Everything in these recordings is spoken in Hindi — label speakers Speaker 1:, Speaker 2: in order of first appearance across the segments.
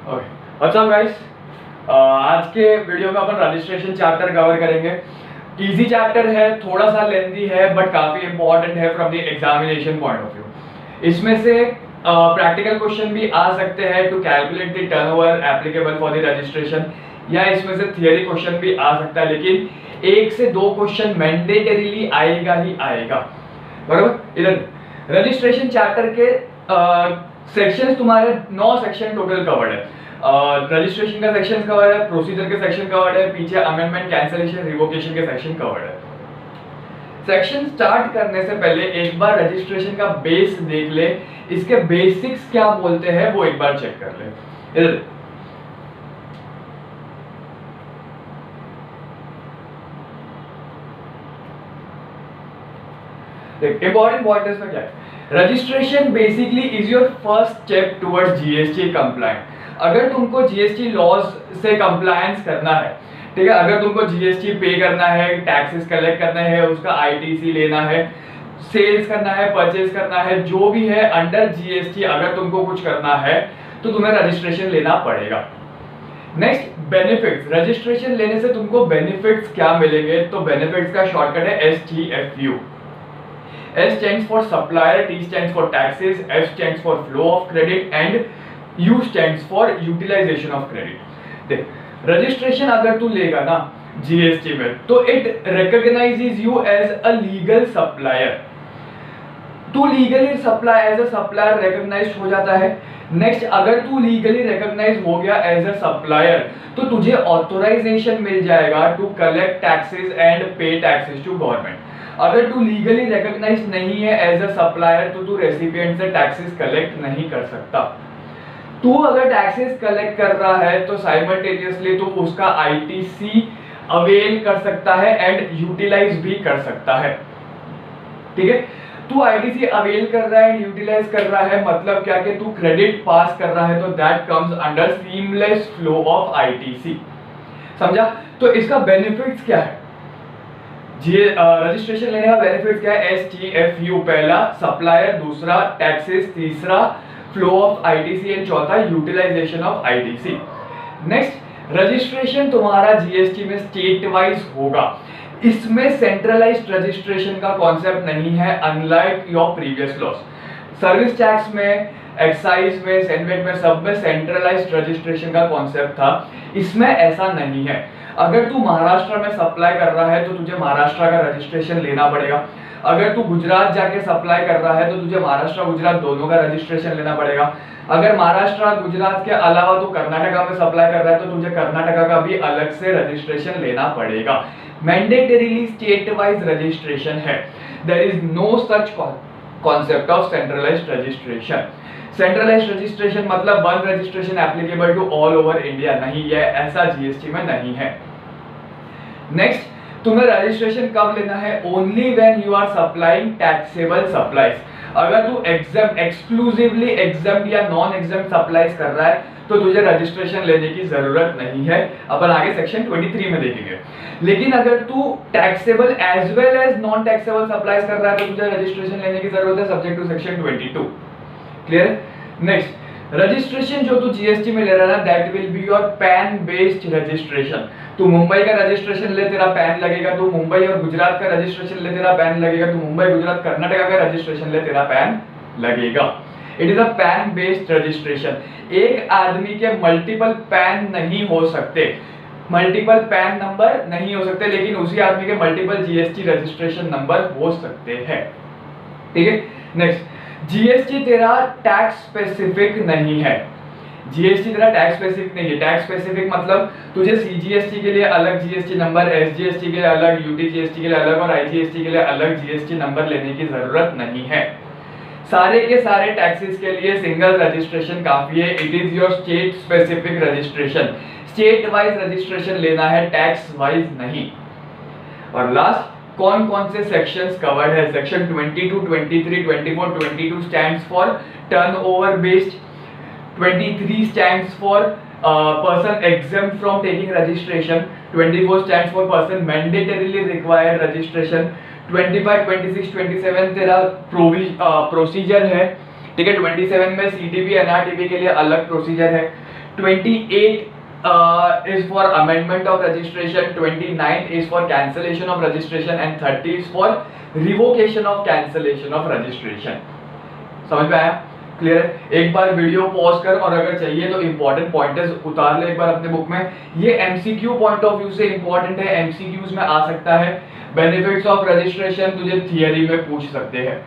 Speaker 1: व्हाट्सअप गाइस, आज के वीडियो में अपन रजिस्ट्रेशन चैप्टर कवर करेंगे। इजी चैप्टर है, थोड़ा सा लेंथी है बट काफी इंपॉर्टेंट है from the examination point of view. इसमें से प्रैक्टिकल क्वेश्चन भी आ सकते हैं to calculate the turnover applicable for the registration, या इसमें से थियरी क्वेश्चन भी आ सकता है, लेकिन 1 से 2 क्वेश्चन मैंडेटरीली आएगा ही आएगा। बराबर। इधर रजिस्ट्रेशन चैप्टर के सेक्शंस तुम्हारे 9 सेक्शन टोटल कवर्ड है। रजिस्ट्रेशन का सेक्शन कवर्ड है, प्रोसीजर के सेक्शन कवर्ड है, पीछे अमेंडमेंट, कैंसिलेशन, रिवोकेशन के सेक्शन कवर्ड है। सेक्शन स्टार्ट करने से पहले एक बार रजिस्ट्रेशन का बेस देख ले, इसके बेसिक्स क्या बोलते हैं वो एक बार चेक कर ले। इधर इंपॉर्टेंट पॉइंट इसमें क्या है, registration basically is your first step towards GST compliant. अगर तुमको जीएसटी लॉज से कंप्लायंस करना है, ठीक है, अगर तुमको जीएसटी पे करना है, टैक्सेस कलेक्ट करना है, उसका आईटीसी लेना है, सेल्स करना है, परचेज करना है, जो भी है अंडर जीएसटी अगर तुमको कुछ करना है तो तुम्हें रजिस्ट्रेशन लेना पड़ेगा। Next, benefits. रजिस्ट्रेशन लेने से तुमको बेनिफिट्स क्या मिलेंगे, तो बेनिफिट्स का शॉर्टकट है STFU। S stands for supplier, T stands for taxes, F stands for flow of credit and U stands for utilization of credit। देख, रजिस्ट्रेशन अगर तू लेगा ना जीएसटी में तो it recognises you as a legal supplier. तू legally supply as a supplier recognise हो जाता है। नेक्स्ट, अगर तू लीगली रिकॉग्नाइज हो गया एज अ सप्लायर तो तुझे ऑथराइजेशन मिल जाएगा टू कलेक्ट टैक्सेस एंड पे टैक्सेस टू गवर्नमेंट। अगर तू लीगली रिकॉग्नाइज नहीं है एज अ सप्लायर तो तू रेसिपिएंट से टैक्सेस कलेक्ट नहीं कर सकता। तू अगर टैक्सेस कलेक्ट कर रहा है तो साइमल्टेनियसली तू उसका आईटीसी अवेल कर सकता है एंड यूटिलाइज भी कर सकता है। ठीक है, तू आईटीसी अवेल कर रहा है, यूटिलाइज कर रहा है, मतलब क्या कि तू क्रेडिट पास कर रहा है, तो that comes under seamless flow of ITC. समझा? तो इसका बेनिफिट्स क्या है, रजिस्ट्रेशन लेने का बेनिफिट क्या है? STFU पहला, सप्लायर दूसरा, टैक्सेस तीसरा, फ्लो ऑफ आईटीसी एंड चौथा utilization of ITC. Next, registration तुम्हारा जीएसटी में स्टेट वाइज होगा। इसमें सेंट्रलाइज्ड रजिस्ट्रेशन का कॉन्सेप्ट नहीं है, unlike your previous laws. Service tax में, एक्साइज में, सेनवेट में, सब में सेंट्रलाइज्ड रजिस्ट्रेशन का कॉन्सेप्ट था। इसमें ऐसा नहीं है। अगर तू महाराष्ट्र में सप्लाई कर रहा है तो तुझे महाराष्ट्र का रजिस्ट्रेशन लेना पड़ेगा। अगर तू गुजरात जाके सप्लाई कर रहा है तो तुझे महाराष्ट्र गुजरात दोनों का रजिस्ट्रेशन लेना पड़ेगा। अगर महाराष्ट्र गुजरात के अलावा तू कर्नाटका में सप्लाई कर रहा है तो तुझे कर्नाटका का भी अलग से रजिस्ट्रेशन लेना पड़ेगा। मैंडेटरीली स्टेट वाइज रजिस्ट्रेशन है। There is no such concept of centralised registration. Centralised registration मतलब one registration applicable to all over India नहीं है, ऐसा जीएसटी में नहीं है। नेक्स्ट, तुम्हें रजिस्ट्रेशन कब लेना है? Only when you are supplying taxable supplies. अगर तू एग्जाम एक्सक्लूसिवली एग्जाम या नॉन एग्जाम सप्लाईज कर रहा है तो तुझे रजिस्ट्रेशन लेने की जरूरत नहीं है, अपन आगे सेक्शन 23 में देखेंगे। लेकिन अगर तू taxable as well as non taxable supplies कर रहा है तो तुझे रजिस्ट्रेशन लेने की जरूरत है, subject to section 22। Clear? Next, registration जो तू जीएसटी में ले रहा है ना, that will be your PAN based registration. तू मुंबई का रजिस्ट्रेशन ले, तेरा पैन लगेगा। तू मुंबई और गुजरात का रजिस्ट्रेशन ले, तेरा पैन लगेगा। तू मुंबई, गुजरात, कर्नाटका का रजिस्ट्रेशन ले, तेरा पैन लगेगा। It is a pan based registration. एक आदमी के मल्टीपल पैन नहीं हो सकते, मल्टीपल पैन नंबर नहीं हो सकते, लेकिन उसी आदमी के मल्टीपल जीएसटी रजिस्ट्रेशन नंबर हो सकते हैं। ठीक है? नेक्स्ट, जीएसटी तेरा टैक्स स्पेसिफिक नहीं है। जीएसटी तेरा टैक्स स्पेसिफिक नहीं है। टैक्स स्पेसिफिक मतलब तुझे सीजीएसटी के लिए अलग जीएसटी नंबर, एसजीएसटी के लिए अलग, यूटीजीएसटी के लिए अलग और आईजीएसटी के लिए अलग जीएसटी नंबर लेने की जरूरत नहीं है। सारे के सारे टैक्सेस के लिए सिंगल रजिस्ट्रेशन काफी है। It is your state specific registration. State wise registration लेना है, टैक्स वाइज नहीं। और लास्ट, कौन कौन से सेक्शंस कवर्ड है? Section 22, 23, 24, 22 stands for turnover based, 23 stands for person exempt from taking registration, 24 stands for person mandatorily required registration, 25, 26, 27 तेरा प्रोसीजर है। ठीक है, 27 में सीटीबी एनआरटीबी के लिए अलग प्रोसीजर है। 28 is for amendment of registration, 29 is for cancellation of registration and 30 is for revocation of cancellation of registration. समझ में आया? क्लियर है? एक बार वीडियो पॉज कर और अगर चाहिए तो इंपॉर्टेंट पॉइंटर्स उतार ले एक बार अपने बुक में। ये एमसीक्यू पॉइंट ऑफ व्यू से इंपॉर्टेंट है, एमसीक्यूज में आ सकता है। बेनिफिट्स ऑफ रजिस्ट्रेशन तुझे थियरी में पूछ सकते हैं।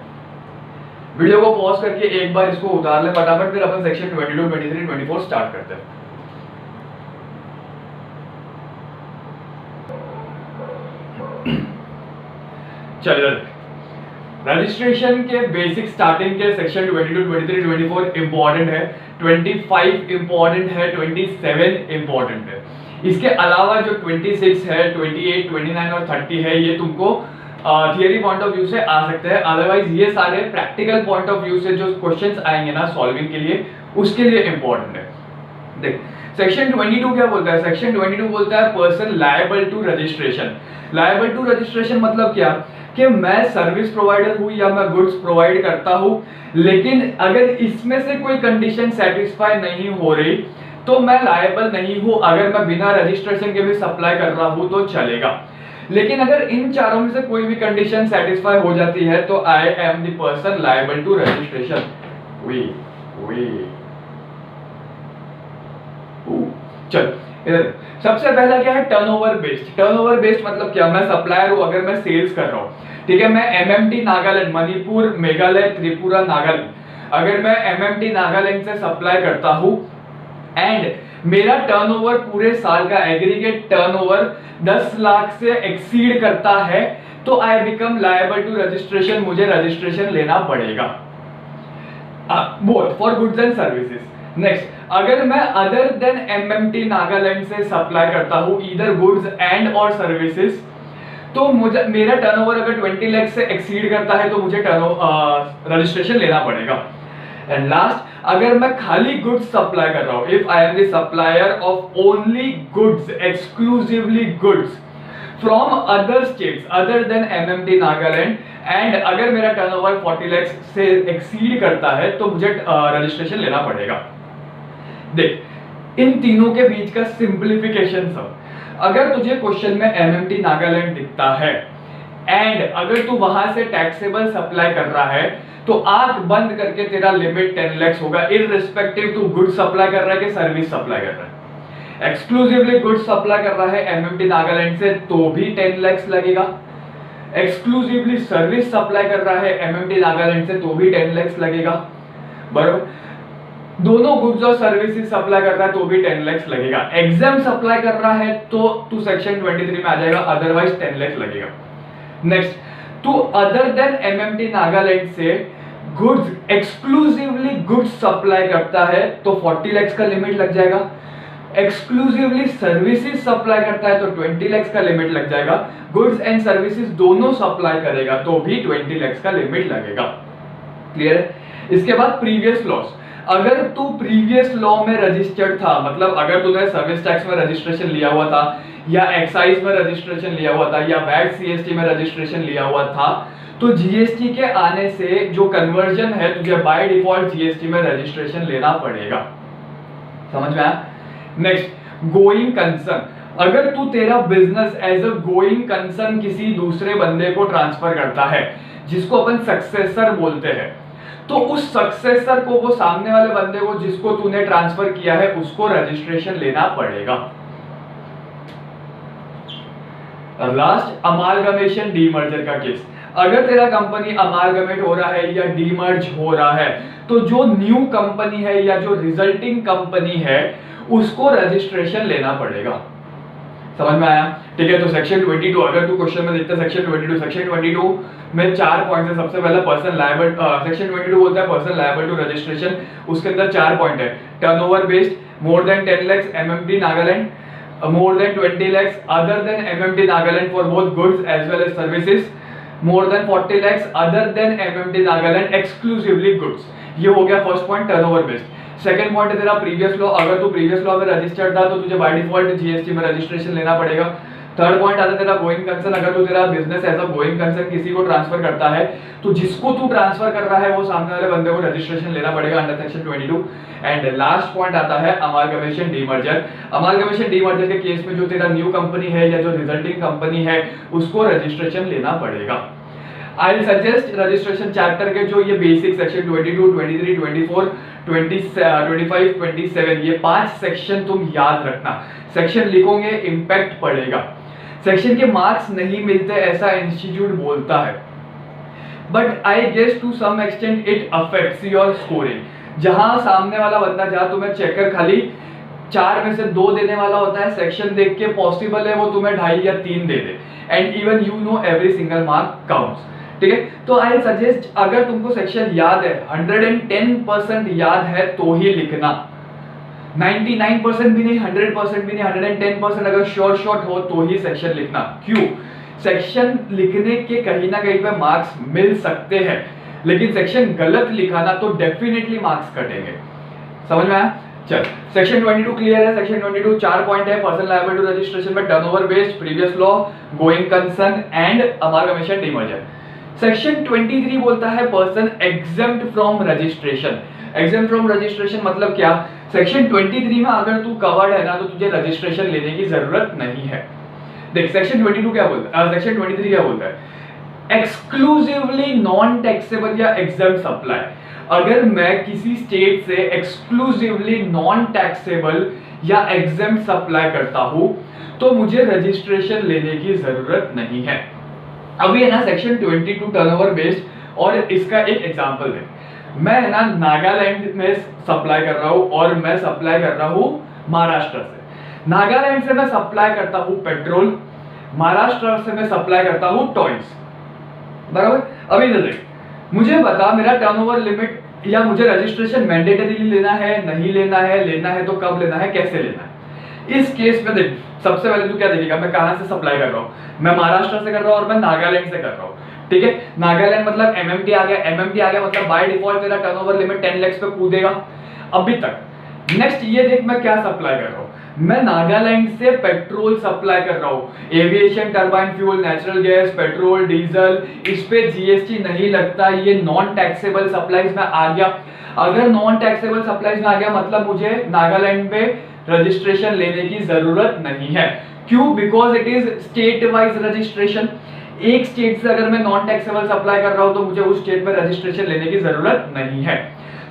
Speaker 1: वीडियो को पॉज करके एक बार इसको उतार ले फटाफट, फिर अपन सेक्शन 22, 23, 24 स्टार्ट करते हैं। चलिए, रजिस्ट्रेशन के बेसिक स्टार्टिंग के सेक्शन 22, 23, 24 इंपॉर्टेंट है, 25 इंपॉर्टेंट है, 27 इंपॉर्टेंट है। इसके अलावा जो 26 है, 28, 29 और 30 है, ये तुमको थियरी पॉइंट ऑफ व्यू से आ सकते हैं। अदरवाइज ये सारे प्रैक्टिकल पॉइंट ऑफ व्यू से जो क्वेश्चंस आएंगे ना सॉल्विंग के लिए, उसके लिए इंपॉर्टेंट है। देख, सेक्शन 22 क्या बोलता है? सेक्शन 22 बोलता है person liable to registration. Liable to registration मतलब क्या कि मैं सर्विस प्रोवाइडर हूं या मैं गुड्स प्रोवाइड करता हूं, लेकिन अगर इसमें से कोई कंडीशन सेटिस्फाई नहीं हो रही तो मैं लायबल नहीं हूं। अगर मैं बिना रजिस्ट्रेशन के भी सप्लाई कर रहा हूं तो चलेगा, लेकिन अगर इन चारों में से कोई भी कंडीशन सेटिस्फाई हो जाती है तो I am the person liable to registration. चल, इधर सबसे पहला क्या है? Turnover based. टर्नओवर बेस्ड मतलब क्या? मैं सप्लायर हूं, अगर मैं सेल्स कर रहा हूं, ठीक है, मैं एमएमटी नागालैंड, मणिपुर, मेघालय, त्रिपुरा, नागालैंड, अगर मैं एमएमटी नागालैंड से सप्लाई करता हूं एंड मेरा टर्नओवर पूरे साल का एग्रीगेट टर्नओवर 10 लाख से एक्सीड करता है तो I become liable to registration. मुझे रजिस्ट्रेशन लेना पड़ेगा, both for goods and services. Next, अगर मैं अदर देन एमएमटी नागालैंड से सप्लाई करता हूं ईदर गुड्स एंड और सर्विसेज, तो मुझे मेरा टर्नओवर अगर 20 लाख से एक्सीड करता है तो मुझे रजिस्ट्रेशन लेना पड़ेगा। एंड लास्ट, अगर मैं खाली गुड्स सप्लाई कर रहा हूं, if I am the supplier of only goods, exclusively goods from other states other than MMT Nagaland, and अगर मेरा टर्नओवर 40 लाख से एक्सीड करता है तो मुझे रजिस्ट्रेशन लेना पड़ेगा। देख, इन तीनों के बीच का सिंप्लीफिकेशन सब, अगर तुझे क्वेश्चन में एमएमटी नागालैंड दिखता है एंड अगर तू वहां से टैक्सेबल सप्लाई कर रहा है तो आंख बंद करके तेरा लिमिट 10 लाख होगा, इररिस्पेक्टिव तू गुड्स सप्लाई कर रहा है कि सर्विस सप्लाई कर रहा है। एक्सक्लूसिवली गुड्स सप्लाई कर रहा है एमएमटी नागालैंड से तो भी 10 लाख लगेगा, एक्सक्लूसिवली सर्विस सप्लाई कर रहा है एमएमटी नागालैंड से तो भी 10 लाख लगेगा, बराबर। दोनों गुड्स और सर्विसेज सप्लाई कर रहा है तो भी 10 लाख लगेगा। एग्जाम सप्लाई कर रहा है तो तू सेक्शन 23 में आ जाएगा, अदरवाइज 10 लाख लगेगा। नेक्स्ट, तू अदर देन एमएमटी नागालैंड से गुड्स एक्सक्लूसिवली गुड्स सप्लाई करता है तो 40 लाख का लिमिट लग जाएगा, एक्सक्लूसिवली सर्विसेज सप्लाई करता है तो 20 लाख का लिमिट लग जाएगा, गुड्स एंड सर्विसेज दोनों सप्लाई करेगा तो भी 20 लाख का लिमिट लगेगा। क्लियर है? इसके बाद प्रीवियस लॉस, अगर तू प्रीवियस लॉ में रजिस्टर्ड था, मतलब अगर तूने सर्विस टैक्स में रजिस्ट्रेशन लिया हुआ था या एक्साइज में रजिस्ट्रेशन लिया हुआ था या वैट सीएसटी में रजिस्ट्रेशन लिया हुआ था, तो जीएसटी के आने से जो कन्वर्जन है तुझे बाय डिफॉल्ट जीएसटी में रजिस्ट्रेशन लेना पड़ेगा। समझ में आया? नेक्स्ट, गोइंग कंसर्न, अगर तू तेरा business as a going concern किसी दूसरे बंदे को ट्रांसफर करता है, जिसको अपन सक्सेसर बोलते हैं, तो उस सक्सेसर को, वो सामने वाले बंदे को जिसको तूने ट्रांसफर किया है, उसको रजिस्ट्रेशन लेना पड़ेगा। लास्ट, अमालगमेशन डीमर्जर का केस, अगर तेरा कंपनी अमालगमेट हो रहा है या डीमर्ज हो रहा है तो जो न्यू कंपनी है या जो रिजल्टिंग कंपनी है उसको रजिस्ट्रेशन लेना पड़ेगा। समझ में आया? ठीक है, तो सेक्शन 22, अगर तू क्वेश्चन में देखता है सेक्शन 22 में 4 पॉइंट है। सबसे पहला पर्सन लायबल, सेक्शन 22 बोलता है पर्सन लायबल टू रजिस्ट्रेशन, उसके अंदर 4 पॉइंट है। Turnover based, more than 10 lakh MMT Nagaland, more than 20 lakhs other than MMT Nagaland for both goods as well as services, more than 40 lakhs other than MMT Nagaland exclusively goods। ये हो गया first point, turnover based. Second point है तेरा प्रीवियस लॉ, अगर तू प्रीवियस लॉ में रजिस्टर्ड था तो तुझे बाय डिफॉल्ट जीएसटी में रजिस्ट्रेशन लेना पड़ेगा। थर्ड पॉइंट आता है तेरा गोइंग कंसर्न। अगर तू तेरा business as a going concern किसी को ट्रांसफर करता है तो जिसको तू ट्रांसफर कर रहा है वो सामने वाले बंदे को रजिस्ट्रेशन लेना पड़ेगा under section 22। And last point आता है अमालगमेशन डीमर्जर। अमालगमेशन डीमर्जर के केस में जो तेरा न्यू कंपनी है या जो रिजल्टिंग कंपनी है उसको रजिस्ट्रेशन लेना पड़ेगा। I will suggest registration chapter के जो ये बेसिक सेक्शन 22, 23, 24, 25, 27 ये 5 सेक्शन तुम याद रखना। सेक्शन लिखोगे इंपैक्ट पड़ेगा। सेक्शन के मार्क्स नहीं मिलते ऐसा इंस्टीट्यूट बोलता है, but I guess to some extent it affects your scoring. जहां सामने वाला बंदा जहां तुम्हें चेकर खाली 4 में से 2 देने वाला होता है, सेक्शन देख के पॉसिबल है वो तुम्हें 2.5 या 3 दे दे, and even you know every single mark counts. ठीक है, तो आई सजेस्ट अगर तुमको सेक्शन याद है 110% याद है तो ही लिखना। 99% भी नहीं, 100% भी नहीं, 110% अगर शॉर्ट हो तो ही सेक्शन लिखना। क्यों? सेक्शन लिखने के कहीं ना कहीं पे मार्क्स मिल सकते हैं, लेकिन सेक्शन गलत लिखा ना तो डेफिनेटली मार्क्स कटेंगे। समझ में आया? चल, सेक्शन 22 क्लियर है। सेक्शन 22 4 पॉइंट है। पर्सनल लायबिलिटी रजिस्ट्रेशन में turnover based, previous law, going concern and amalgamation demerger. Section 23 बोलता है person exempt from registration. Exempt from registration मतलब क्या? सेक्शन 23 में अगर तू कवर्ड है ना तो तुझे रजिस्ट्रेशन लेने की जरूरत नहीं है। देख सेक्शन 22 क्या बोलता है, सेक्शन 23 क्या बोलता है? एक्सक्लूसिवली नॉन टैक्सेबल या एग्जेम्प्ट सप्लाई। अगर मैं किसी स्टेट से एक्सक्लूसिवली नॉन टैक्सेबल या एग्जेम्प्ट सप्लाई करता हूं तो मुझे रजिस्ट्रेशन लेने की जरूरत नहीं है। अभी है ना सेक्शन 22 टर्नओवर बेस्ड, और इसका एक एग्जांपल है। मैं है ना नागालैंड में सप्लाई कर रहा हूं और मैं सप्लाई कर रहा हूं महाराष्ट्र से। नागालैंड से मैं सप्लाई करता हूं पेट्रोल, महाराष्ट्र से मैं सप्लाई करता हूं टॉयज। बराबर? अभी इधर देख, मुझे बता मेरा टर्नओवर लिमिट या मुझे रजिस्ट्रेशन मैंडेटरीली लेना है, नहीं लेना है, लेना है तो कब लेना है, कैसे लेना है। इस केस में देख सबसे पहले तू क्या देखेगा, मैं कहां से सप्लाई कर रहा हूं। मैं महाराष्ट्र से कर रहा हूं और मैं नागालैंड से कर रहा हूं। ठीक है, नागालैंड मतलब एमएमटी आ गया, एमएमटी आ गया मतलब बाय डिफॉल्ट तेरा टर्नओवर लिमिट 10 लाख पे कूदेगा अभी तक। नेक्स्ट ये देख मैं क्या सप्लाई कर रहा हूं, मैं नागालैंड से पेट्रोल सप्लाई कर रहा हूं। Aviation turbine fuel, natural gas, petrol, diesel, इस पे जीएसटी नहीं लगता, ये नॉन टैक्सेबल सप्लाईज में आ गया। अगर नॉन टैक्सेबल सप्लाईज में आ गया मतलब मुझे नागालैंड में रजिस्ट्रेशन लेने की जरूरत नहीं है। क्यों? Because it is state wise registration. एक स्टेट से अगर मैं नॉन टैक्सेबल सप्लाई कर रहा हूं तो मुझे उस स्टेट में रजिस्ट्रेशन लेने की जरूरत नहीं है।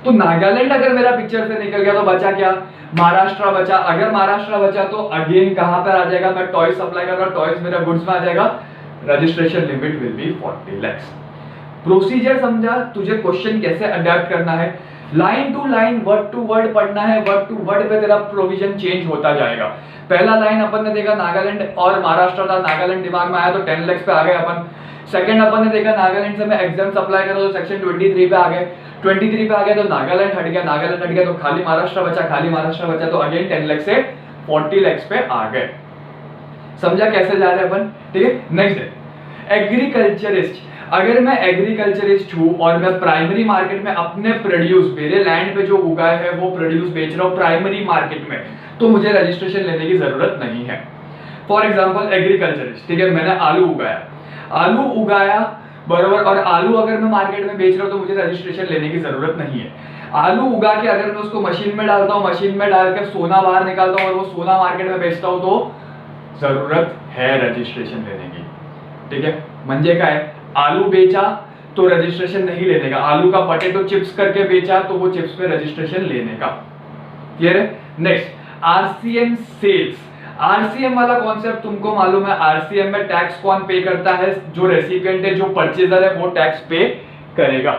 Speaker 1: तो नागालैंड अगर मेरा पिक्चर से निकल गया तो बचा क्या? महाराष्ट्र बचा। अगर महाराष्ट्र बचा तो अगेन कहां पर आ जाएगा? मैं टॉयज सप्लाई कर रहा हूं, टॉयज मेरा गुड्स में आ जाएगा, registration limit will be 40 lakh. Procedure समझा? तुझे क्वेश्चन कैसे अडैप्ट करना है, line to line, word to word पढ़ना है, वर्ड टू वर्ड पे तेरा प्रोविजन चेंज होता जाएगा। पहला लाइन अपन ने देखा नागालैंड और महाराष्ट्र था, नागालैंड दिमाग में आया तो 10 लाख पे आ गए अपन। सेकंड अपन ने देखा नागालैंड से मैं एग्जाम सप्लाई कर रहा हूं तो सेक्शन 23 पे आ गए, 23 पे आ गए तो नागालैंड हट गया, नागालैंड हट गया तो खाली महाराष्ट्र बचा, खाली महाराष्ट्र बचा तो अगेन 10 लाख से 40 लाख पे आ गए। समझा कैसे जा रहे हैं अपन? ठीक है, नेक्स्ट है एग्रीकल्चरिस्ट। अगर मैं एग्रीकल्चरिस्ट हूं और मैं प्राइमरी मार्केट में अपने प्रोड्यूस, मेरे लैंड पे जो उगाए है वो प्रोड्यूस बेच रहा हूं प्राइमरी मार्केट में, तो मुझे रजिस्ट्रेशन लेने की जरूरत नहीं है। फॉर एग्जांपल एग्रीकल्चरिस्ट, ठीक है, मैंने आलू उगाया बरोबर, और आलू अगर मैं मार्केट में बेच रहा हूं तो मुझे रजिस्ट्रेशन लेने की जरूरत नहीं है। आलू उगा के अगर मैं उसको मशीन में डालता हूं, मशीन में डालकर सोना बाहर निकालता हूं और वो सोना मार्केट में बेचता हूं तो जरूरत है रजिस्ट्रेशन लेने की। ठीक है, म्हणजे काय, आलू बेचा तो रजिस्ट्रेशन नहीं लेने का, आलू का पोटैटो चिप्स करके बेचा तो वो चिप्स पे रजिस्ट्रेशन लेने का। क्लियर है? Next RCM sales. आरसीएम वाला कॉन्सेप्ट तुमको मालूम है, आरसीएम में टैक्स कौन पे करता है? जो रेसिपिएंट है, जो परचेजर है वो टैक्स पे करेगा।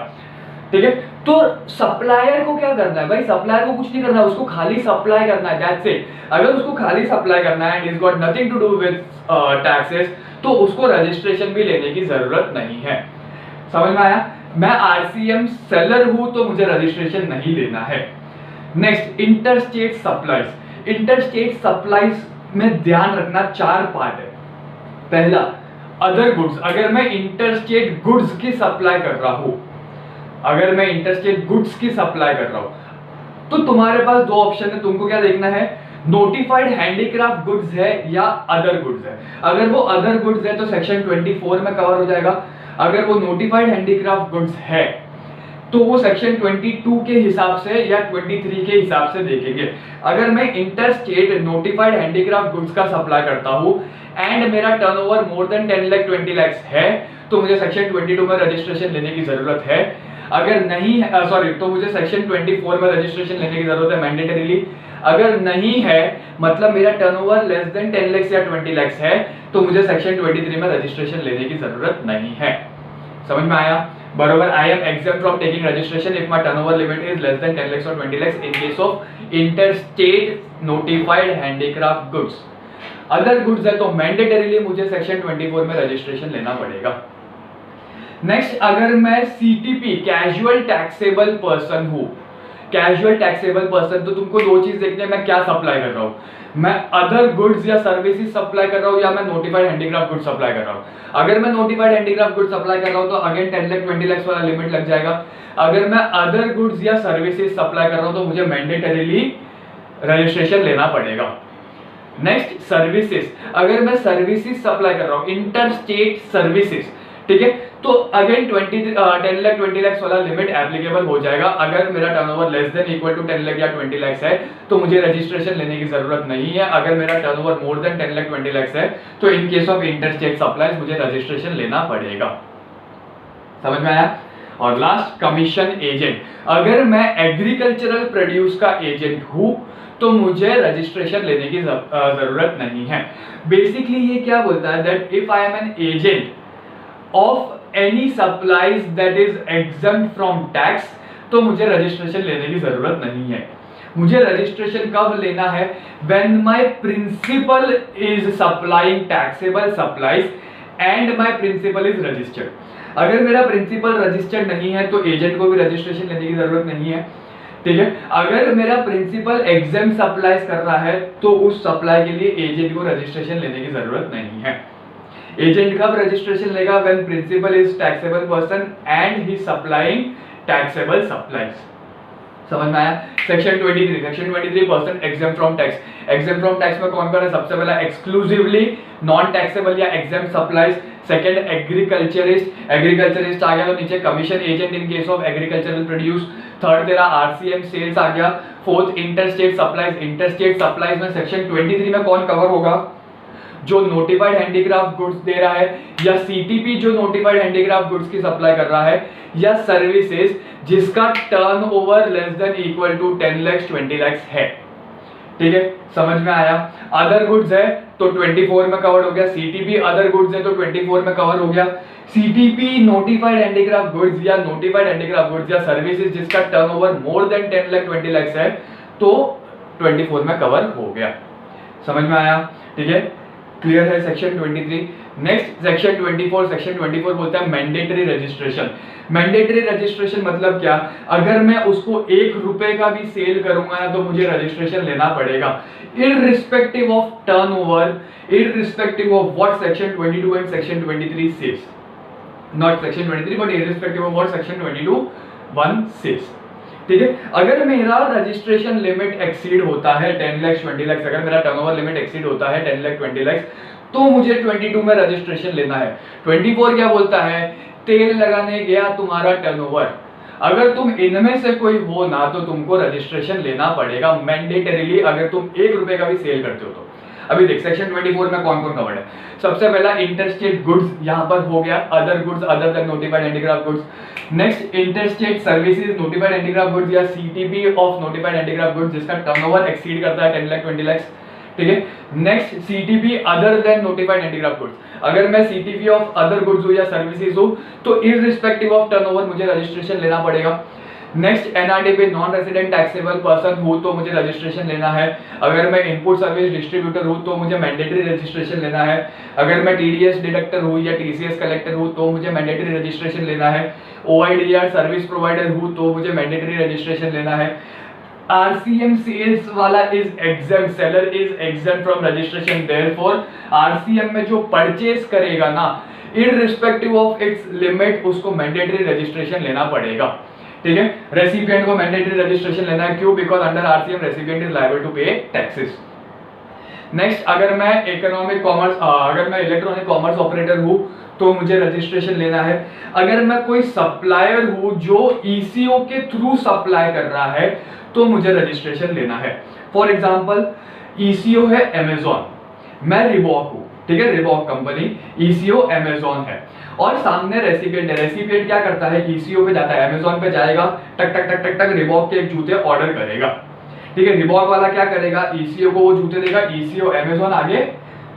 Speaker 1: ठीक है, तो सप्लायर को क्या करना है भाई? सप्लायर को कुछ नहीं करना है, उसको खाली सप्लाई करना है, दैट्स इट। अगर उसको खाली सप्लाई करना है and is got nothing to do with taxes तो उसको रजिस्ट्रेशन भी लेने की जरूरत नहीं है। समझ में आया? मैं आरसीएम सेलर हूं तो मुझे रजिस्ट्रेशन नहीं लेना है। Next interstate supplies. Interstate supplies में ध्यान रखना 4 पार्ट है। पहला अदर गुड्स। अगर मैं इंटरस्टेट गुड्स की सप्लाई कर रहा हूं, अगर मैं इंटरस्टेट गुड्स की सप्लाई कर रहा हूं तो तुम्हारे पास 2 ऑप्शन है। तुमको क्या देखना है? नोटिफाइड हैंडीक्राफ्ट गुड्स है या अदर गुड्स है। अगर वो अदर गुड्स है तो सेक्शन 24 में कवर हो जाएगा। अगर वो नोटिफाइड हैंडीक्राफ्ट गुड्स है तो वो सेक्शन 22 के हिसाब से या 23 के हिसाब से देखेंगे। अगर मैं inter state notified handicraft goods का सप्लाई करता हूँ एंड मेरा turnover more than 10 lakh 20 lakh है तो मुझे सेक्शन 22 में रजिस्ट्रेशन लेने की जरूरत है। अगर नहीं है तो मुझे सेक्शन 24 में रजिस्ट्रेशन लेने की जरूरत है मैंडेटरीली। अगर नहीं है मतलब मेरा टर्नओवर लेस देन 10 लाख या 20 लाख है तो मुझे सेक्शन 23 में रजिस्ट्रेशन लेने की जरूरत नहीं है। समझ में आया? बरोबर। I am exempt from taking registration if my turnover limit is less than 10 lakh और 20 लाख इन case of interstate notified handicraft goods. Other goods है तो मैंडेटरीली मुझे सेक्शन 24 में रजिस्ट्रेशन लेना पड़ेगा। नेक्स्ट, अगर मैं सीटीपी कैजुअल टैक्सेबल पर्सन हूं, कैजुअल टैक्सेबल पर्सन, तो तुमको दो चीज देखनी है, मैं क्या सप्लाई कर रहा हूं, मैं अदर गुड्स या सर्विसेज सप्लाई कर रहा हूं या मैं नोटिफाइड हैंडीक्राफ्ट गुड्स सप्लाई कर रहा हूं। अगर मैं नोटिफाइड हैंडीक्राफ्ट गुड्स सप्लाई कर रहा हूं तो अगेन 10 लाख 20 लाख वाला लिमिट लग जाएगा। अगर मैं अदर गुड्स या सर्विसेज सप्लाई कर रहा हूं तो मुझे मैंडेटरीली रजिस्ट्रेशन लेना पड़ेगा। नेक्स्ट, सर्विसेज, अगर मैं सर्विसेज सप्लाई कर रहा हूं इंटर स्टेट सर्विसेज, ठीक है, तो अगेन 10 लाख 20 लाख वाला लिमिट एप्लीकेबल हो जाएगा। अगर मेरा turnover less than equal to 10 lakh या 20 लाख है तो मुझे रजिस्ट्रेशन लेने की जरूरत नहीं है। अगर मेरा turnover more than 10 lakh 20 lakh है तो इन केस ऑफ इंटरस्टेट सप्लाईज मुझे रजिस्ट्रेशन लेना पड़ेगा। समझ में आया? और लास्ट, कमीशन एजेंट, अगर मैं एग्रीकल्चरल प्रोड्यूस का एजेंट हूं तो मुझे रजिस्ट्रेशन लेने की जरूरत नहीं है। बेसिकली ये क्या बोलता है that if I am an agent of any supplies that is exempt from tax तो मुझे रजिस्ट्रेशन लेने की जरूरत नहीं है। मुझे रजिस्ट्रेशन कब लेना है? when my principal is supplying taxable supplies and my principal is registered। अगर मेरा प्रिंसिपल रजिस्टर्ड नहीं है तो एजेंट को भी रजिस्ट्रेशन लेने की जरूरत नहीं है, ठीक है। अगर मेरा प्रिंसिपल एग्जेम्प्ट सप्लाईज कर रहा है तो उस सप्लाई के लिए एजेंट को रजिस्ट्रेशन लेने की जरूरत नहीं है। एजेंट कब रजिस्ट्रेशन लेगा? When principal is taxable person and he supplying taxable supplies. समझ में आया? Section 23 person exempt from tax. Exempt from tax में कौन कौन है? सबसे पहला एक्सक्लूसिवली नॉन टैक्सेबल या exempt supplies. Second, agriculturist, agriculturist आ गया तो नीचे commission agent in case of agricultural produce. Third तेरा आरसीएम सेल्स आ गया। Fourth, interstate supplies. Interstate supplies में सेक्शन 23 में कौन कवर होगा? जो नोटिफाइड हैंडीक्राफ्ट गुड्स दे रहा है, या सीटीपी जो नोटिफाइड हैंडीक्राफ्ट गुड्स की सप्लाई कर रहा है, या सर्विसेज जिसका turnover less than equal to 10 lakh 20 lakh है। ठीक है, समझ में आया? अदर गुड्स है तो 24 में कवर हो गया। सीटीपी अदर गुड्स है तो 24 में कवर हो गया। सीटीपी नोटिफाइड हैंडीक्राफ्ट गुड्स या नोटिफाइड हैंडीक्राफ्ट गुड्स या सर्विसेज जिसका turnover more than 10 lakh 20 lakh है तो 24 में कवर हो गया। समझ में आया? ठीक है, क्लियर है सेक्शन 23। Next section 24। सेक्शन 24 बोलता है मैंडेटरी रजिस्ट्रेशन। मैंडेटरी रजिस्ट्रेशन मतलब क्या? अगर मैं उसको 1 रुपए का भी सेल करूंगा ना तो मुझे रजिस्ट्रेशन लेना पड़ेगा, irrespective of turnover, irrespective of what section 22 and section 23 says. Not section 23 but irrespective of what section 22(1) says. ठीक है, अगर मेरा रजिस्ट्रेशन लिमिट एक्सीड होता है 10 लाख 20 लाख, अगर मेरा टर्नओवर लिमिट एक्सीड होता है 10 लाख 20 लाख तो मुझे 22 में रजिस्ट्रेशन लेना है। 24 क्या बोलता है? तेल लगाने गया तुम्हारा टर्नओवर, अगर तुम इनमें से कोई हो ना तो तुमको रजिस्ट्रेशन लेना पड़ेगा मैंडेटरीली, अगर तुम 1 रुपए का भी सेल करते हो तो। अभी देख सेक्शन 24 में कौन कौन कवर्ड है। सबसे पहला इंटरस्टेट गुड्स यहां पर हो गया, other goods other than notified handicraft goods. Next, interstate services notified handicraft goods या CTP of notified handicraft goods जिसका टर्नओवर एक्सीड करता है 10 लाख 20 लाख। ठीक है, next CTP other than notified handicraft goods. अगर मैं सीटीपी ऑफ अदर गुड्स हूं या सर्विसेज हूं तो इररिस्पेक्टिव ऑफ टर्नओवर मुझे रजिस्ट्रेशन लेना पड़ेगा। Next, NRDP non resident taxable person हूं तो मुझे रजिस्ट्रेशन लेना है। अगर मैं इनपुट सर्विस डिस्ट्रीब्यूटर हूं तो मुझे मैंडेटरी रजिस्ट्रेशन लेना है। अगर मैं टीडीएस डिडक्टर हूं या टीसीएस कलेक्टर हूं तो मुझे मैंडेटरी रजिस्ट्रेशन लेना है। ओआईडीआर सर्विस प्रोवाइडर हूं तो मुझे मैंडेटरी रजिस्ट्रेशन लेना है। आरसीएम सेल्स वाला is exempt, seller is exempt from registration, therefore RCM में जो परचेज करेगा ना इररिस्पेक्टिव ऑफ इट्स लिमिट उसको मैंडेटरी रजिस्ट्रेशन लेना पड़ेगा। ठीक है, रेसिपिएंट को मैंडेटरी रजिस्ट्रेशन लेना है। क्यों? Because under RCM recipient is liable to pay taxes. Next, अगर मैं इलेक्ट्रॉनिक कॉमर्स ऑपरेटर हूँ तो मुझे रजिस्ट्रेशन लेना है। अगर मैं कोई सप्लायर हूँ जो ईसीओ के थ्रू सप्लाई कर रहा है तो मुझे रजिस्ट्रेशन लेना है। फॉर एग्जाम्पल, ईसीओ है अमेजॉन, मैं रिबॉक हूँ, ठीक है, रिबॉक कंपनी, ईसीओ अमेजॉन है और सामने रेसिपिएंट है। रेसिपिएंट क्या करता है, ईसीओ पे जाता है, अमेजॉन पे जाएगा, टक टक टक टक टक रिबॉक के एक जूते ऑर्डर करेगा, ठीक है। रिबॉक वाला क्या करेगा, ईसीओ को वो जूते देगा, ईसीओ अमेजॉन आगे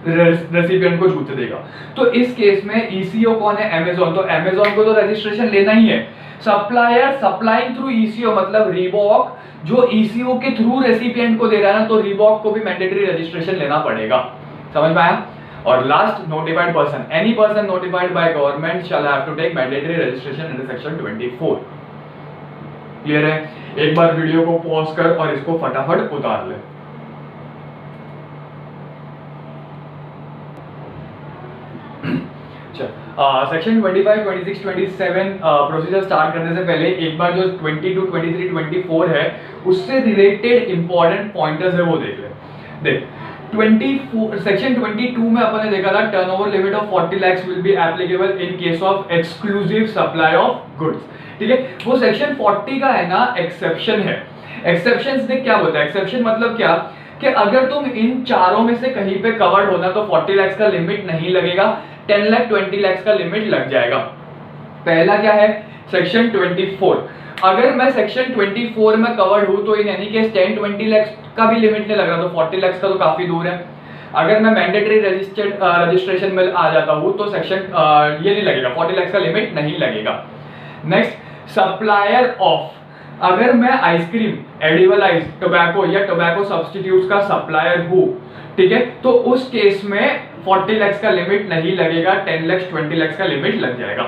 Speaker 1: रेसिपिएंट को जूते देगा। तो इस केस में ईसीओ कौन है, अमेजॉन, तो अमेजॉन को तो रजिस्ट्रेशन लेना ही है। सप्लायर सप्लाइंग थ्रू ईसीओ मतलब रिबॉक जो ईसीओ के थ्रू रेसिपिएंट को दे रहा है ना, तो रिबॉक को भी मैंडेटरी रजिस्ट्रेशन लेना पड़ेगा। समझ में आया? और last, notified person, any person notified by government shall have to take mandatory registration under section 24। Clear है? एक बार वीडियो को पॉज कर और इसको फटाफट उतार ले। सेक्शन 25, 26, 27 प्रोसीजर स्टार्ट करने से पहले एक बार जो 22, 23, 24 है उससे रिलेटेड इंपॉर्टेंट पॉइंटर्स है वो देख ले। देख, 24 सेक्शन 22 में अपन ने देखा था turnover limit of 40 lakhs will be applicable in case of exclusive supply of goods, ठीक है। वो सेक्शन 40 का है ना एक्सेप्शन है। एक्सेप्शंस ने क्या बोलता है, एक्सेप्शन मतलब क्या कि अगर तुम इन चारों में से कहीं पे कवर्ड होना तो 40 lakhs का लिमिट नहीं लगेगा, 10 लाख 20 lakhs का लिमिट लग जाएगा। पहला क्या है, सेक्शन 24, अगर मैं सेक्शन 24 में कवर्ड हूं तो इन एनी केस 10-20 lakhs का भी लिमिट नहीं लग रहा, तो 40 lakhs का तो काफी दूर है। अगर मैं मैंडेटरी रजिस्ट्रेशन में आ जाता हूं तो सेक्शन ये नहीं लगेगा, 40 lakhs का लिमिट नहीं लगेगा। नेक्स्ट, सप्लायर ऑफ, अगर मैं आइसक्रीम, एडिबल आइस, टोबैको या टोबैको सब्स्टिट्यूट्स का सप्लायर हूं, ठीक है, तो उस केस में 40 lakhs का लिमिट नहीं लगेगा, 10 lakhs 20 lakhs का लिमिट लग जाएगा।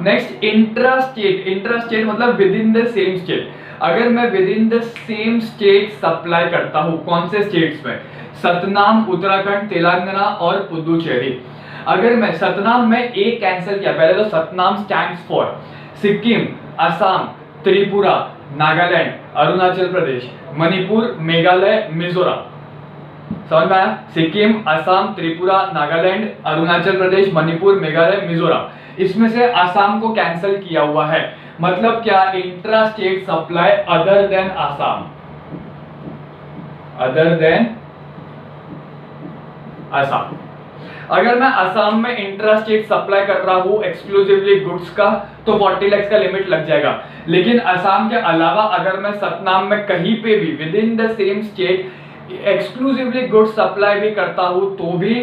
Speaker 1: नेक्स्ट, इंट्रा स्टेट मतलब with in the same state, अगर मैं within the same state supply करता हूं, कौन से स्टेट्स में, सतनाम, उत्तराखंड, तेलंगाना और पुदुचेरी। अगर मैं सतनाम में ए कैंसिल किया, पहले तो सतनाम स्टैंड्स फॉर सिक्किम, असम, त्रिपुरा, नागालैंड, अरुणाचल प्रदेश, मणिपुर, मेघालय, मिजोरम। समझ में आया? सिक्किम, असम, त्रिपुरा, नागालैंड, अरुणाचल प्रदेश, मणिपुर, मेघालय, मिजोरम। इसमें से असम को कैंसिल किया हुआ है, मतलब क्या, intra state supply other than Assam, other than Assam. अगर मैं असम में इंट्रा स्टेट सप्लाई कर रहा हूं एक्सक्लूसिवली गुड्स का तो 40 lakhs का लिमिट लग जाएगा। लेकिन असम के अलावा अगर मैं सतनाम में कहीं पे भी with in the same state exclusively goods supply भी करता हूं तो भी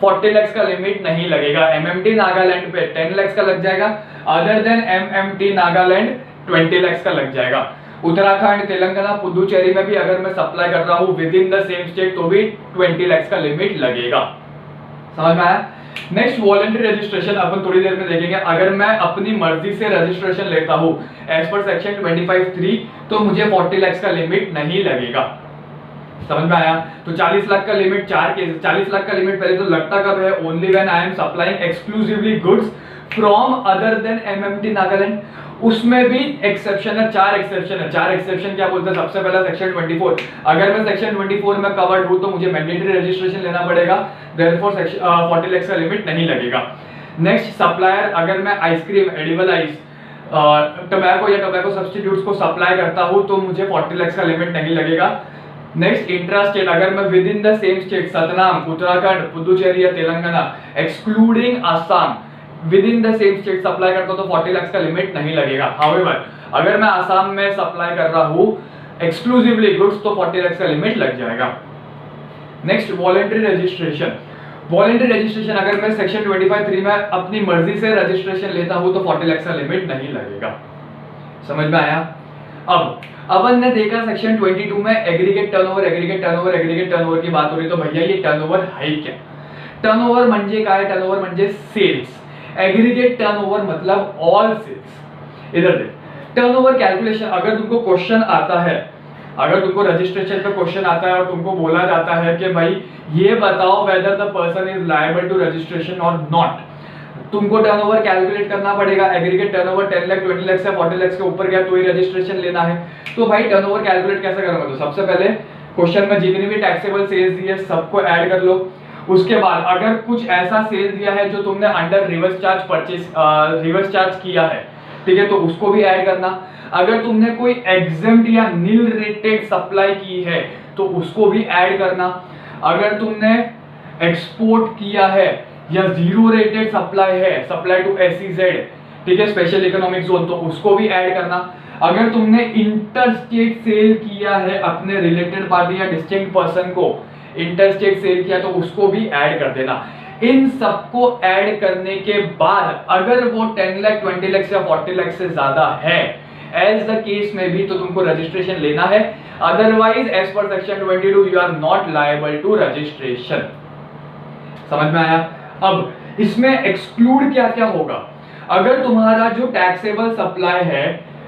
Speaker 1: 40 lakhs का लिमिट नहीं लगेगा। एमएमटी नागालैंड पे 10 lakhs का लग जाएगा, other than MMT Nagaland 20 lakhs का लग जाएगा। उत्तराखंड, तेलंगाना, पुदुचेरी में भी अगर मैं सप्लाई कर रहा हूं with in the same state तो भी 20 lakhs का लिमिट लगेगा। समझ में आया? नेक्स्ट, वॉलंटरी रजिस्ट्रेशन अपन थोड़ी देर में देखेंगे। अगर मैं अपनी मर्जी से रजिस्ट्रेशन लेता हूं एज पर सेक्शन 25(3) तो मुझे 40 lakhs का लिमिट नहीं लगेगा। समझ में आया? तो 40 लाख का लिमिट, 4 केस, 40 लाख का लिमिट पहले तो लगता कब है, only when I am supplying exclusively goods from other than MMT Nagaland. उसमें भी एक्सेप्शन है, 4 एक्सेप्शन है। 4 एक्सेप्शन क्या बोलते हैं? सबसे पहला सेक्शन 24, अगर मैं सेक्शन 24 में कवर्ड हूं तो मुझे मैंडेटरी रजिस्ट्रेशन लेना पड़ेगा, देयरफॉर 40 lakhs का लिमिट नहीं लगेगा। नेक्स्ट, सप्लायर, अगर मैं आइसक्रीम, एडिबल आइस, टोबैको या टोबैको सब्स्टिट्यूट्स को सप्लाई करता हूं तो मुझे 40 lakhs का लिमिट नहीं लगेगा। नेक्स्ट, इंट्रा स्टेट, अगर मैं within the same state सतनाम, उत्तराखंड, पुदुचेरी या Telangana excluding Assam within the same state supply करता हूं तो 40 lakhs का लिमिट नहीं लगेगा। हाउएवर, अगर मैं असम में सप्लाई कर रहा हूं एक्सक्लूसिवली गुड्स तो 40 lakhs का लिमिट लग जाएगा। Next, voluntary registration. Voluntary registration, अगर मैं सेक्शन 25(3) में अपनी मर्जी से रजिस्ट्रेशन लेता हूं तो 40 lakhs का लिमिट नहीं लगेगा। समझ में आया? अब अपन ने देखा सेक्शन 22 में एग्रीगेट टर्नओवर की बात हो रही, तो भैया ये टर्नओवर है क्या? टर्नओवर म्हणजे काय? टर्नओवर म्हणजे सेल्स। एग्रीगेट टर्नओवर मतलब ऑल सेल्स। इधर देख, टर्नओवर कैलकुलेशन, अगर तुमको क्वेश्चन आता है, अगर तुमको रजिस्ट्रेशन पे क्वेश्चन आता है और तुमको बोला जाता है कि भाई ये बताओ whether the person is liable to registration और नॉट, तुमको टर्नओवर कैलकुलेट करना पड़ेगा। एग्रीगेट टर्नओवर 10 लाख 20 लाख से 40 लाख के ऊपर गया तो ही रजिस्ट्रेशन लेना है। तो भाई टर्नओवर कैलकुलेट कैसे करूंगा? तो सबसे पहले क्वेश्चन में जितनी भी टैक्सेबल सेल्स दी है सबको ऐड कर लो। उसके बाद अगर कुछ ऐसा सेल दिया है जो तुमने अंडर रिवर्स चार्ज किया है, ठीक है, तो उसको भी ऐड करना। अगर तुमने कोई एग्जम्प्ट या नील रेटेड सप्लाई की है तो उसको भी ऐड करना। अगर तुमने एक्सपोर्ट किया है या जीरो रेटेड सप्लाई है, सप्लाई टू एसईजेड, ठीक है, स्पेशल इकोनॉमिक जोन, तो उसको भी ऐड करना। अगर तुमने इंटरस्टेट सेल किया है अपने रिलेटेड पार्टी या डिस्टिंक्ट पर्सन को इंटरस्टेट सेल किया तो उसको भी ऐड कर देना। इन सबको ऐड करने के बाद अगर वो 10 लाख 20 लाख या 40 लाख से ज्यादा है एज द केस में भी, तो तुमको रजिस्ट्रेशन लेना है। Otherwise as per section 22 you are not liable to registration. समझ में आया? अब इसमें एक्सक्लूड क्या क्या होगा। अगर तुम्हारा जो टैक्सेबल सप्लाई है,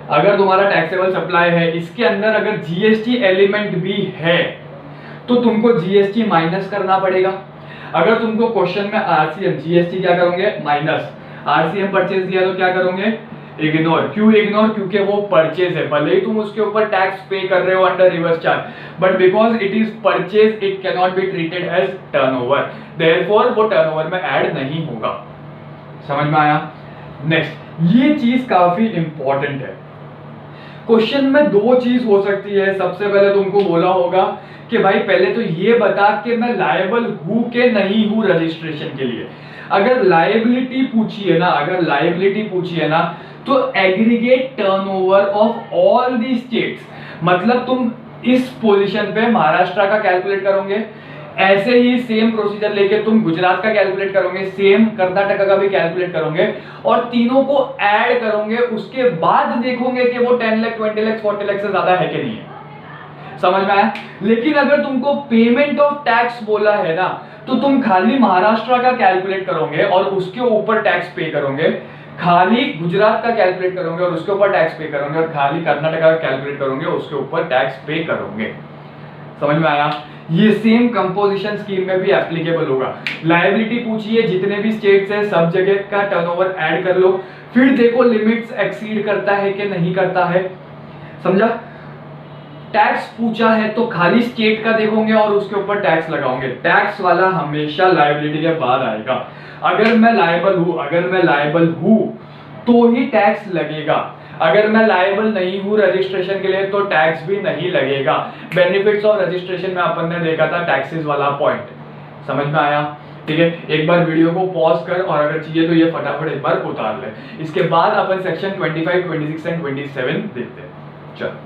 Speaker 1: अगर तुम्हारा टैक्सेबल सप्लाई है इसके अंदर अगर जीएसटी एलिमेंट भी है तो तुमको जीएसटी माइनस करना पड़ेगा। अगर तुमको क्वेश्चन में आरसीएम जीएसटी क्या करोगे माइनस, आरसीएम परचेज दिया तो क्या करोगे इग्नोर। क्यों इग्नोर? क्योंकि वो परचेज है, भले ही तुम उसके ऊपर टैक्स पे कर रहे हो under reverse charge, but because it is purchase it can not be treated as turnover, therefore वो टर्नओवर में ऐड नहीं होगा। समझ में आया? नेक्स्ट, ये चीज काफी इंपॉर्टेंट है। क्वेश्चन में दो चीज हो सकती है। सबसे पहले तुमको बोला होगा कि भाई पहले तो ये बता कि मैं लायबल हूं कि नहीं हूं रजिस्ट्रेशन के लिए। अगर लायबिलिटी पूछी है ना, अगर लायबिलिटी पूछी है ना, तो aggregate turnover of all the states, मतलब तुम इस पोजीशन पे महाराष्ट्र का कैलकुलेट करोगे, ऐसे ही सेम प्रोसीजर लेके तुम गुजरात का कैलकुलेट करोगे, सेम कर्नाटक का भी कैलकुलेट करोगे और तीनों को ऐड करोगे। उसके बाद देखोगे कि वो 10 लाख 20 लाख 40 लाख से ज्यादा है कि नहीं है। समझ में आया? लेकिन अगर तुमको पेमेंट ऑफ टैक्स बोला है ना, तो तुम खाली महाराष्ट्र का कैलकुलेट करोगे और उसके ऊपर टैक्स पे करोगे, खाली गुजरात का कैलकुलेट करोगे और उसके ऊपर टैक्स पे करोगे, और खाली कर्नाटक का कैलकुलेट करोगे उसके ऊपर टैक्स पे करोगे। समझ में आया? ये सेम कंपोजिशन स्कीम में भी एप्लीकेबल होगा। लायबिलिटी पूछिए, जितने भी स्टेट्स है सब जगह का टर्नओवर ऐड कर लो, फिर देखो लिमिट्स एक्सीड करता है कि नहीं करता है। समझा? टैक्स पूछा है तो खाली स्टेट का देखोगे और उसके ऊपर टैक्स लगाओगे। टैक्स वाला हमेशा लायबिलिटी के बाद आएगा। अगर मैं लायबल हूं तो ही टैक्स लगेगा। अगर मैं लायबल नहीं हूं रजिस्ट्रेशन के लिए तो टैक्स भी नहीं लगेगा। बेनिफिट्स ऑफ रजिस्ट्रेशन में अपन ने देखा था टैक्सेस वाला पॉइंट। समझ में आया? ठीक है, एक बार वीडियो को पॉज कर और अगर चाहिए तो ये फटाफट एक बार उतार ले। इसके बाद अपन सेक्शन 25, 26 एंड 27 देखते हैं। चल।